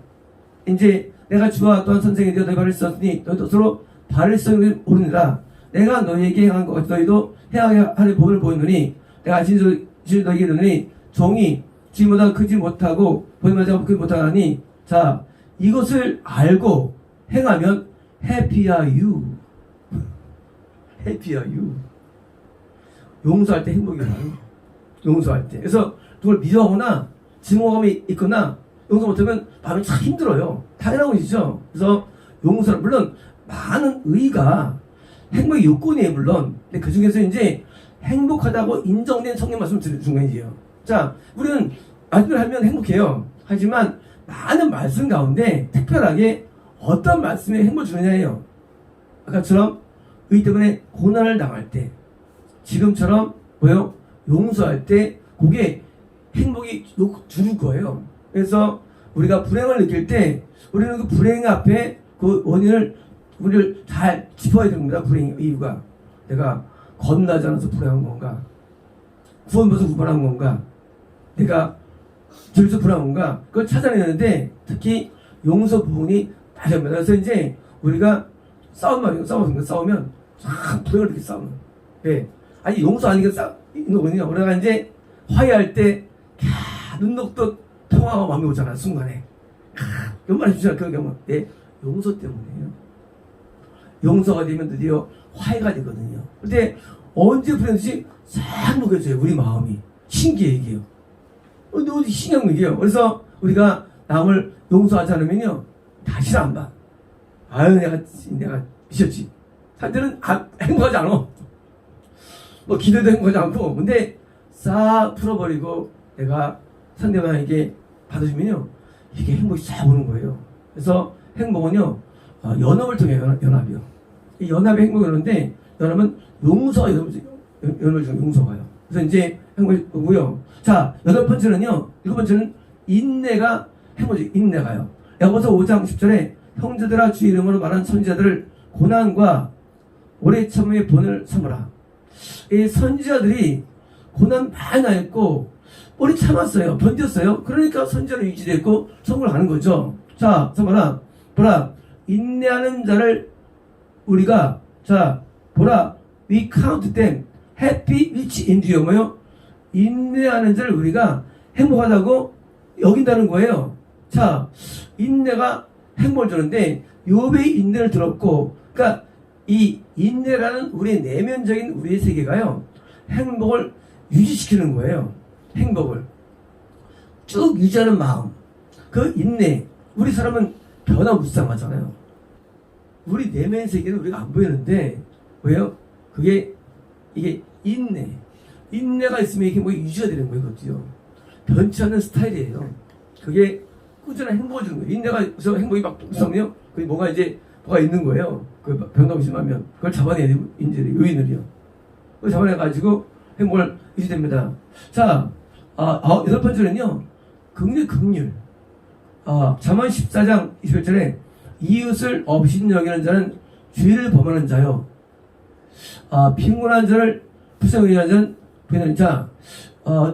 B: 이제 내가 주와 또한 선생이 되어 너희 발을 씻었으니 너희도 서로 발을 씻었는지 모르느라 내가 너희에게 행한 것 같이 너희도 행하게 하는 법을 보이노니 내가 진실 너희에게 이르노니 종이 지보다 크지 못하고 보이마다 크지 못하니 자 이것을 알고 행하면 해피야 유 용서할 때 행복이 와요. 용서할 때. 그래서 누굴 미워하거나 증오감이 있거나 용서 못하면 마음이 참 힘들어요. 당연한 것이죠. 그래서 용서는 물론 많은 의가 행복의 요건이에요. 물론. 근데 그 중에서 이제 행복하다고 인정된 성경 말씀을 드리는 중간이에요. 자, 우리는 말씀을 하면 행복해요. 하지만 많은 말씀 가운데 특별하게 어떤 말씀에 행복을 주느냐예요. 아까처럼 의 때문에 고난을 당할 때 지금처럼 뭐요? 용서할 때 그게 행복이 주는 거예요. 그래서 우리가 불행을 느낄 때 우리는 그 불행 앞에 그 원인을 우리를 잘 짚어야 됩니다. 불행 이유가 내가 거듭나지 않아서 불행한 건가? 구원받아서 구원한 건가? 내가 죄에서 불행한 건가? 그걸 찾아내는데 특히 용서 부분이 다릅니다. 그래서 이제 우리가 싸우면 참 불행을 이렇게 싸우는. 네. 아니 용서 아니니까 있는 거거든요. 우리가 이제 화해할 때 눈녹듯 통화가 마음이 오잖아 순간에. 연말에 주잖아 그 경우. 네. 용서 때문이에요. 용서가 되면 드디어 화해가 되거든요. 근데 언제 불행든지 싹 녹여져요 우리 마음이. 신기해 이게요. 너무 신기한 얘기예요. 그래서 우리가 남을 용서하지 않으면요 다시는 안 봐. 아유 내가 미쳤지. 사람들은 행복하지 않아. 뭐 기대도 행복하지 않고. 근데 싹 풀어버리고 내가 상대방에게 받아주면요 이게 행복이 싹 오는 거예요. 그래서 행복은요 연합을 통해 연합이요. 이 연합의 행복이 오는데 연합은 용서가 연합을 중에 용서가요. 그래서 이제 행복이 오고요. 자 일곱 번째는 인내가 행복이죠. 인내가요. 야고보서 5장 10절에 형제들아 주 이름으로 말한 선지자들을 고난과 오래 참음의 본을 삼으라. 이 선지자들이 고난 많이 당했고 오래 참았어요. 견뎠어요. 그러니까 선지자로 유지됐고 성공을 하는 거죠. 자, 보라 인내하는 자를 우리가 보라 we count them happy which endure 뭐요? 인내하는 자를 우리가 행복하다고 여긴다는 거예요. 자, 인내가 행복을 주는데 욥의 인내를 들었고, 그러니까 이 인내라는 우리의 내면적인 우리의 세계가요 행복을 유지시키는 거예요. 행복을 쭉 유지하는 마음, 그 인내. 우리 사람은 변화무쌍하잖아요. 우리 내면 세계는 우리가 안 보이는데 왜요? 이게 인내. 인내가 있으면 이게 뭐 유지가 되는 거예요. 그것도요. 변치 않는 스타일이에요. 그게 꾸준한 행복을 주는 거예요. 인내가 있어서 행복이 막 있으면요. 그게 뭐가 있는 거예요. 그 병동이 심하면 그걸 잡아내야 돼요. 인재를, 요인을요. 그걸 잡아내가지고 행복을 유지됩니다. 자, 여덟 번째는요. 긍휼. 잠언 14장 21절에 이웃을 업신 여기는 자는 죄를 범하는 자요. 빈곤한 자를 불쌍히 여기는 자는 부인하는 자.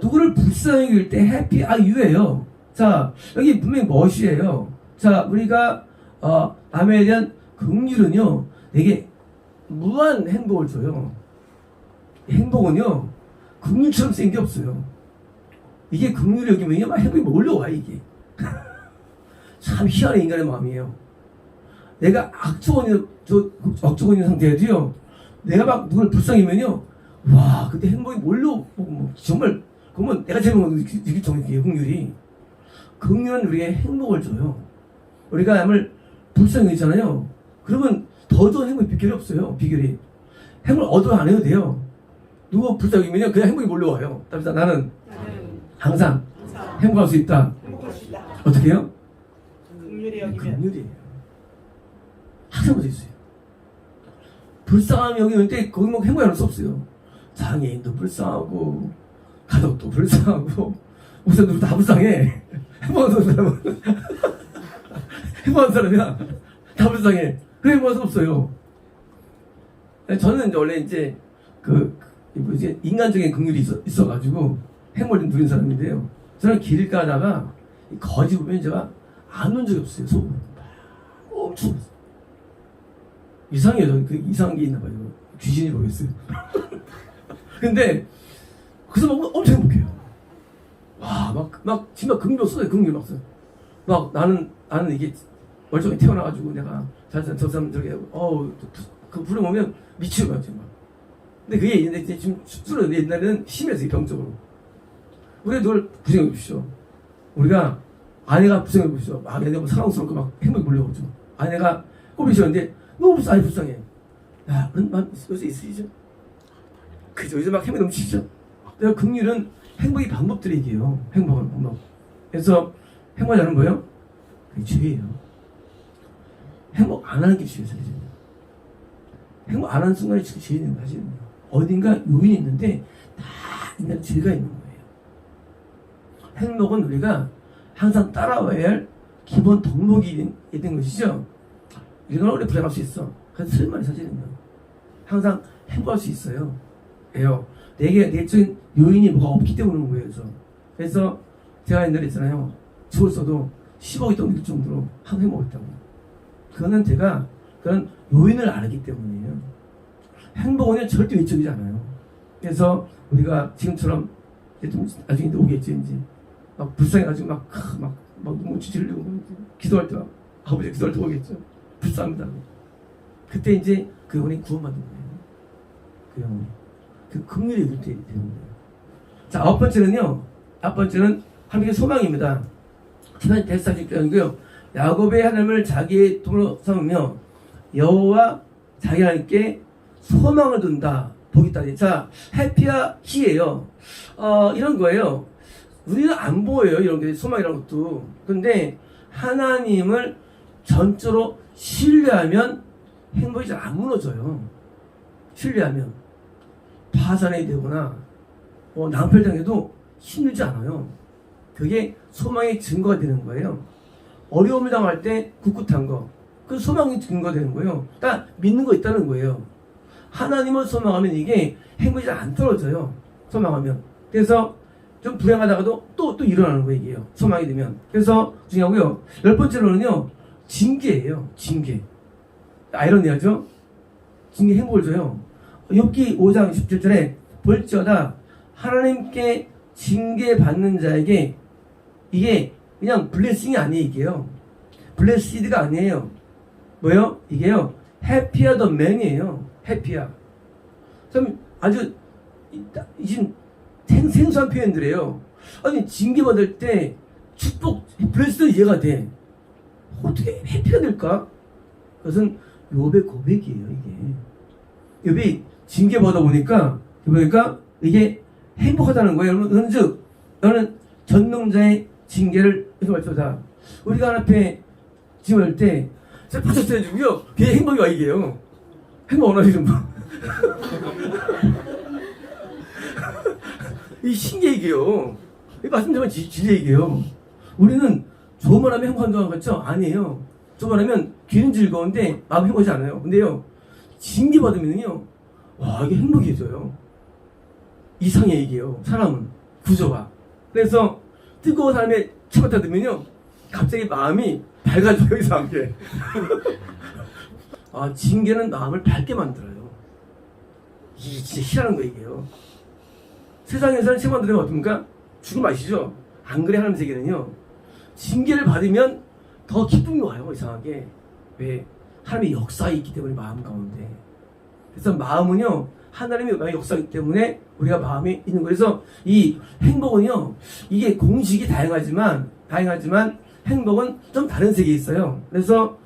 B: 누구를 불쌍히 여길 때 해피 유예요. 자, 여기 분명히 멋이에요. 자, 우리가 남에 대한 긍휼은요, 내게 무한 행복을 줘요. 행복은요, 긍휼처럼 센 게 없어요. 이게 긍휼이 여기면요, 막 행복이 몰려와, 이게. 참 희한한 인간의 마음이에요. 내가 억조고 있는 상태에도요, 내가 막 누굴 불쌍히면요, 와, 그때 행복이 몰려오고, 정말, 그러면 내가 제일 먼저 느낄 정도예요, 긍휼이. 긍휼은 우리에게 행복을 줘요. 우리가 남을 불쌍히 여기잖아요. 그러면 더 좋은 행복의 비결이 없어요, 비결이. 행복을 얻어 안 해도 돼요. 누구 불쌍히 여기면요, 그냥 행복이 몰려와요. 따라서 나는 항상 행복할 수 있다. 어떻게 해요? 긍휼이에요. 항상 할 있어요. 불쌍함이 여기는 때 거기 뭐 행복이 할 수 없어요. 장애인도 불쌍하고 가족도 불쌍하고 목사님도 다 불쌍해. 행복한 사람은 행복한 사람이야. 다 불쌍해. 그래 행복할 수 없어요. 저는 원래 이제 인간적인 긍휼이 있어가지고 행복을 좀 누린 사람인데요. 저는 길 가다가 거지 보면 제가 안 온 적이 없어요. 속으로 엄청 이상해요. 그 이상한 게 있나 봐요. 귀신이 모르겠어요. 근데 그래서 막 엄청 행복해요. 와, 막 정말 긍휼 써요. 긍휼 막 써요. 막 나는 이게 멀쩡히 태어나가지고 내가 저 사람 저렇게 그 불러보면 미치는 거야 정말. 근데 그게 이제 지금 수술을 옛날에는 심해서 병적으로. 우리가 늘 부정해 보십시오. 우리가 아내가 부정해 보십시오. 막 내가 사랑스럽고 막 행복이 몰려오죠. 아내가 꼴이 싫었는데 너무 불쌍해. 야, 요새 있으시죠? 그죠? 요새 막 행복이 넘치시죠? 내가 긍휼은 행복의 방법들이 얘기해요. 행복은 방법. 그래서 행복하지 않은 거예요? 그게 죄예요. 행복 안 하는 게 죄예요. 행복 안 하는 순간에 죄는 사실은 어딘가 요인이 있는데 다 인간 죄가 있는 거예요. 행복은 우리가 항상 따라와야 할 기본 덕목이 있는 것이죠. 이건 우리 불행할 수 있어. 그래서 틀린 말이 사실은요. 항상 행복할 수 있어요. 왜요? 내게 내적인 요인이 뭐가 없기 때문에 그런 거예요. 그래서 제가 옛날에 있잖아요. 죽었어도 10억이 떠밀 정도로 항상 행복했다고. 그거는 제가 그런 요인을 알기 때문이에요. 행복은 절대 외적이지 않아요. 그래서 우리가 지금처럼 좀 나중에 오겠죠. 이제 막 불쌍해가지고 막 눈물치 지르려고 기도할 때 아버지 기도할 때 오겠죠. 불쌍합니다. 그때 이제 그 영혼이 구원받는 거예요. 그 영혼이. 그 긍휼이 이룰 때 되는 거예요. 자, 아홉 번째는 하나님의 소망입니다. 지난 140장이고요. 야곱의 하나님을 자기의 도로 삼으며 여호와 자기 하나님께 소망을 둔다. 복이 있다. 자, 해피와 희예요. 이런 거예요. 우리는 안 보여요. 이런 게 소망이라는 것도. 근데 하나님을 전적으로 신뢰하면 행복이 잘 안 무너져요. 신뢰하면 파산이 되거나 낭패당해도 힘들지 않아요. 그게 소망의 증거가 되는 거예요. 어려움을 당할 때 꿋꿋한 거, 그 소망의 증거가 되는 거예요. 그러니까 믿는 거 있다는 거예요. 하나님을 소망하면 이게 행복이 잘 안 떨어져요. 소망하면. 그래서 좀 불행하다가도 또 일어나는 거예요. 이게요. 소망이 되면. 그래서 중요하고요. 열 번째로는요. 징계예요. 징계. 아이러니하죠? 징계 행복을 줘요. 욥기 5장 17절에 볼지어다 하나님께 징계받는 자에게 이게 그냥 블레싱이 아니에요. 이게요. 블레시드가 아니에요. 뭐요? 이게요. 해피야 더 맨이에요. 해피야. 참 아주 지금 생소한 표현들이에요. 아니 징계받을 때 축복 블레시드 이해가 돼. 어떻게 해피가 될까? 그것은 욥의 고백이에요. 이게 욥이 징계받아 보니까 이게 행복하다는 거예요. 여러분, 즉 너는 전능자의 징계를 말씀하다. 우리가 하나님께 지원할 때 박수 쳐주고요. 그게 행복이 와 이게요. 행복 원하시는 분. 이 신기해 이게요. 이 말씀드리면 진짜 이게요. 우리는 좋은 말 하면 행복한 거 같죠? 아니에요. 좋은 말 하면 귀는 즐거운데 마음 행복하지 않아요. 근데요, 징계 받으면요, 와, 이게 행복해져요. 이상해 이게요. 사람은 구조가. 그래서 뜨거운 사람의 치받다 들면요, 갑자기 마음이 밝아져요. 이상하게. 아, 징계는 마음을 밝게 만들어요. 이게 진짜 희한한 거예요 이게요. 세상에서는 시험 들으면 어떻습니까? 죽음 아시죠? 안 그래 하나님 세계는요, 징계를 받으면 더 기쁨이 와요. 이상하게. 왜? 하나님의 역사가 있기 때문에 마음 가운데. 그래서 마음은요, 하나님의 역사이기 때문에 우리가 마음이 있는 거예요. 그래서 이 행복은요, 이게 공식이 다양하지만 행복은 좀 다른 세계에 있어요. 그래서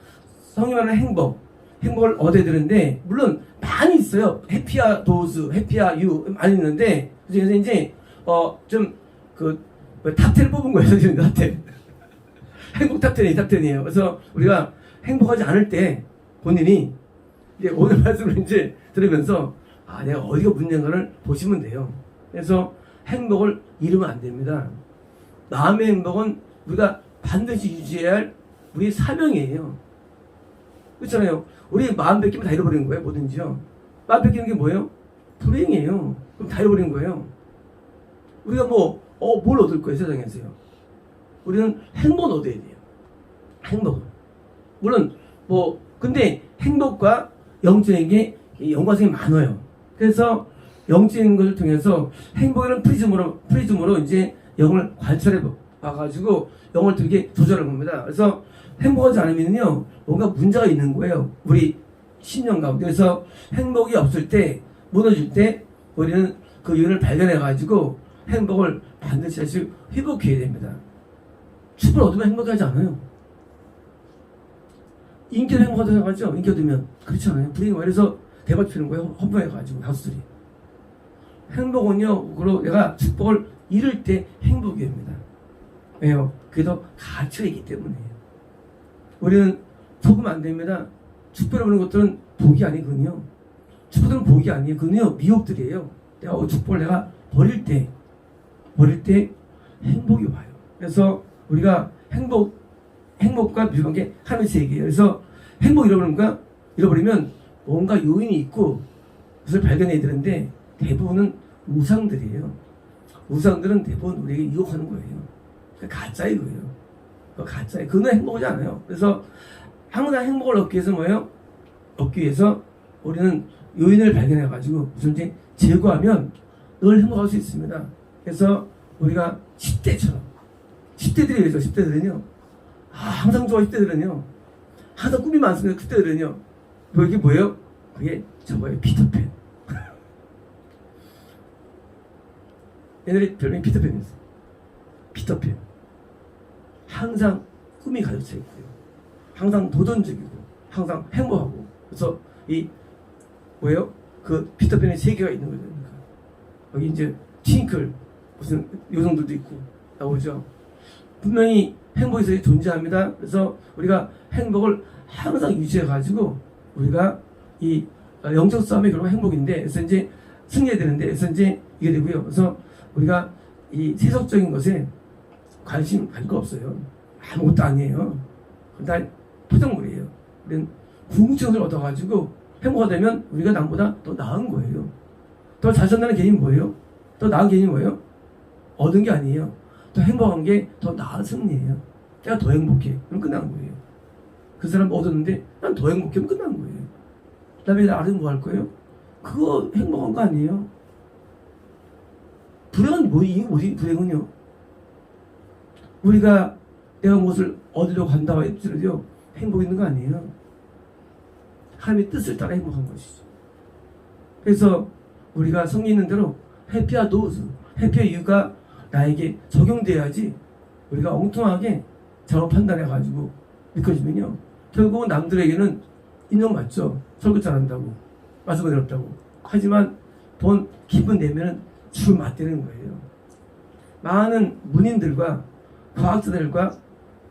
B: 성이 말하는 행복을 얻어야 되는데, 물론 많이 있어요. 해피야 도즈, 해피야 유 많이 있는데, 그래서 이제 탑10을 뽑은 거예요. 지금 탑10. 행복 탑10이에요. 그래서 우리가 행복하지 않을 때 본인이 이제 오늘 말씀을 이제 들으면서 내가 어디가 문제인가를 보시면 돼요. 그래서 행복을 잃으면 안 됩니다. 마음의 행복은 우리가 반드시 유지해야 할 우리의 사명이에요. 그렇잖아요. 우리 마음 뺏기면 다 잃어버리는 거예요. 뭐든지요. 마음 뺏기는 게 뭐예요? 불행이에요. 그럼 다 잃어버리는 거예요. 우리가 뭘 얻을 거예요, 세상에서요? 우리는 행복을 얻어야 돼요. 행복은. 물론, 근데 행복과 영적인 게 연관성이 많아요. 그래서 영적인 것을 통해서 행복이라는 프리즘으로 이제 영을 관찰해 봐가지고 영을 되게 조절을 합니다. 그래서 행복하지 않으면요, 뭔가 문제가 있는 거예요. 우리 신령 가운데. 그래서 행복이 없을 때, 무너질 때, 우리는 그 이유를 발견해가지고 행복을 반드시 다시 회복해야 됩니다. 축복을 얻으면 행복하지 않아요. 인기도 행복하다고 생각하죠? 인기 얻으면. 그렇지 않아요. 불행이 그래서 대박 피는 거예요. 허무해가지고, 가수들이. 행복은요, 그리고 내가 축복을 잃을 때 행복이 됩니다. 왜요? 그게 더 가치가 있기 때문이에요. 우리는 속으면 안 됩니다. 축복을 보는 것들은 복이 아니거든요. 축복들은 복이 아니에요. 그건요, 미혹들이에요. 축복을 내가 버릴 때 행복이 와요. 그래서 우리가 행복과 미혹관계 하면서 얘기해요. 그래서 행복 잃어버리면 뭔가 요인이 있고 그것을 발견해야 되는데 대부분은 우상들이에요. 우상들은 대부분 우리에게 유혹하는 거예요. 가짜예요. 가짜예요. 그건 행복하지 않아요. 그래서 항상 행복을 얻기 위해서 뭐예요? 얻기 위해서 우리는 요인을 발견해가지고 무슨 제거하면 늘 행복할 수 있습니다. 그래서 우리가 10대처럼 10대들이 왜죠? 10대들은요, 항상 좋아. 10대들은요, 항상 꿈이 많습니다. 10대들은요, 이게 뭐예요? 그게 저거예요. 피터팬. 옛날에 별명이 피터팬이었어요. 피터팬. 항상 꿈이 가득 차 있고요. 항상 도전적이고, 항상 행복하고. 그래서 뭐예요? 그 피터팬의 세계가 있는 거죠. 여기 이제 팅클 무슨 요정들도 있고 나오죠. 분명히 행복이 존재합니다. 그래서 우리가 행복을 항상 유지해가지고 우리가 이 영적 싸움의 결과가 행복인데, 그래서 이제 승리해야 되는데, 그래서 이제 이게 되고요. 그래서 우리가 이 세속적인 것에 관심 가질 거 없어요. 아무것도 아니에요. 다 포장물이에요. 우리는 궁극적을 얻어가지고 행복하다면 우리가 남보다 더 나은 거예요. 더 잘 산다는 개념이 뭐예요? 더 나은 개념이 뭐예요? 얻은 게 아니에요. 더 행복한 게 더 나은 승리예요. 내가 더 행복해. 그럼 끝난 거예요. 그 사람 얻었는데 난 더 행복해. 그럼 끝난 거예요. 그 다음에 나를 뭐 할 거예요? 그거 행복한 거 아니에요. 불행은 뭐지? 불행은요, 우리가 내가 무엇을 얻으려고 한다고 했더라도 행복 있는 거 아니에요. 하나님의 뜻을 따라 행복한 것이죠. 그래서 우리가 성경 있는 대로 해피야 도즈, 해피야 유가 나에게 적용돼야지 우리가 엉뚱하게 잘못 판단해가지고 느껴지면요, 결국은 남들에게는 인정받죠. 설교 잘한다고, 말씀 어렵다고. 하지만 돈 기분 내면은 주를 맞대는 거예요. 많은 문인들과 과학자들과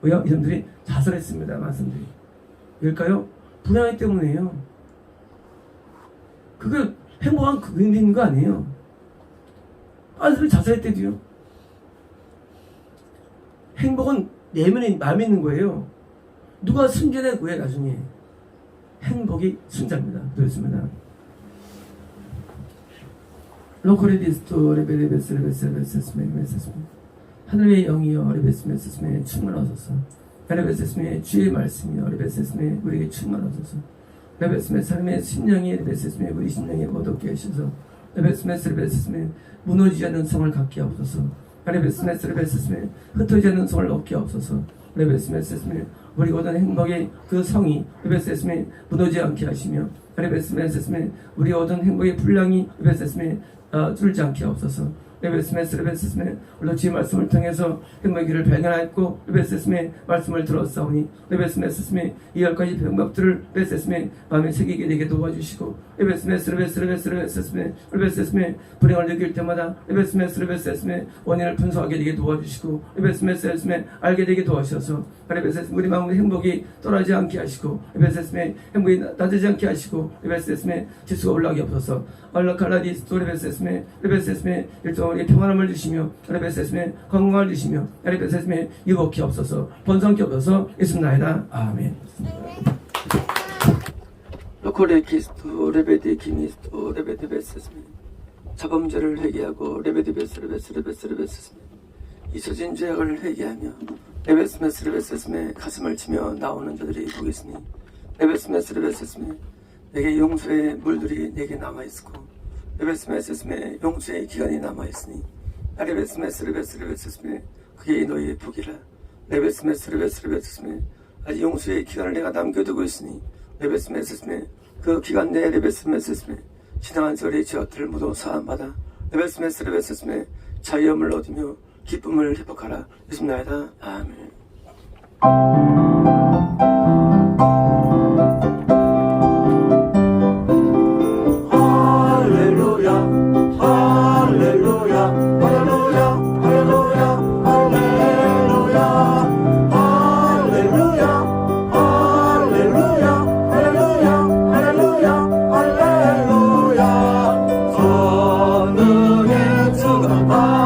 B: 이름들이 자살했습니다. 말씀들이. 왜일까요? 불안해 때문에요. 그게 행복한 그인인 거 아니에요. 아들이 자살했대도요. 행복은 내면에 마음에 있는 거예요. 누가 승전해 구해 나중에. 행복이 승자입니다. 그렇습니다. 로코레디스토 레베레베스레베스레베스레베스레베스 하늘의 영이여 레베스메스메 충만하소서. 레베스메 주의 말씀이여 레베스메 우리에게 충만하소서. 레베스메 삶의 심령이 레베스메 우리 심령에 얻게 하셔서 레베스메 무너지지 않는 성을 갖게 하옵소서. 레베스메 흩어지지 않는 성을 얻게 하옵소서. 레베스메 우리 얻은 행복의 그 성이 레베스메 무너지지 않게 하시며 레베스메 우리 얻은 행복의 분량이 레베스메 줄지 않게 하옵소서. 레베스메 우리 주의 말씀을 통해서 행복의 길을 발견하였고 레베스메 말씀을 들었사오니 레베스메 이 10가지 병법들을 레베스메 마음에 새기게 되게 도와주시고 레베스메 불행을 느낄 때마다 레베스메 원인을 분석하게 되게 도와주시고 레베스메 알게 되게 도와주셔서 레베스메 우리 마음의 행복이 떠나지 않게 하시고 레베스메 행복이 낮아지지 않게 하시고 레베스메 지수가 올라가게 없어서 알라칼라디스토 레베스메 일정 우리의 평안함을 주시며 레베스메 건강을 주시며 레베스메 유복히 없어서 번성기 없어서 예수나이다. 아멘.
A: 로코레키스토 레베데키니스토 레베데베스스메 자범죄를 회개하고 레베데베스레베스레베스레베스스메 잊혀진 죄악을 회개하며 레베스메스레베스스메 가슴을 치며 나오는 자들이 보겠으니 레베스메스레베스스메 내게 용서의 물들이 내게 남아있고 레베스메스스메 용서의 기간이 남아있으니 레베스메스레베스레베스스메 그게 너희의 복이라. 레베스메스레베스레베스스메 아직 용서의 기간을 내가 남겨두고 있으니 레베스메스스메 그 기간 내에 레베스메스스메 지나간 세월의 죄악들을 모두 사함받아 레베스메스레베스스메 자유함을 얻으며 기쁨을 회복하라. 예수나이다. 아멘.
C: 하늘의 주가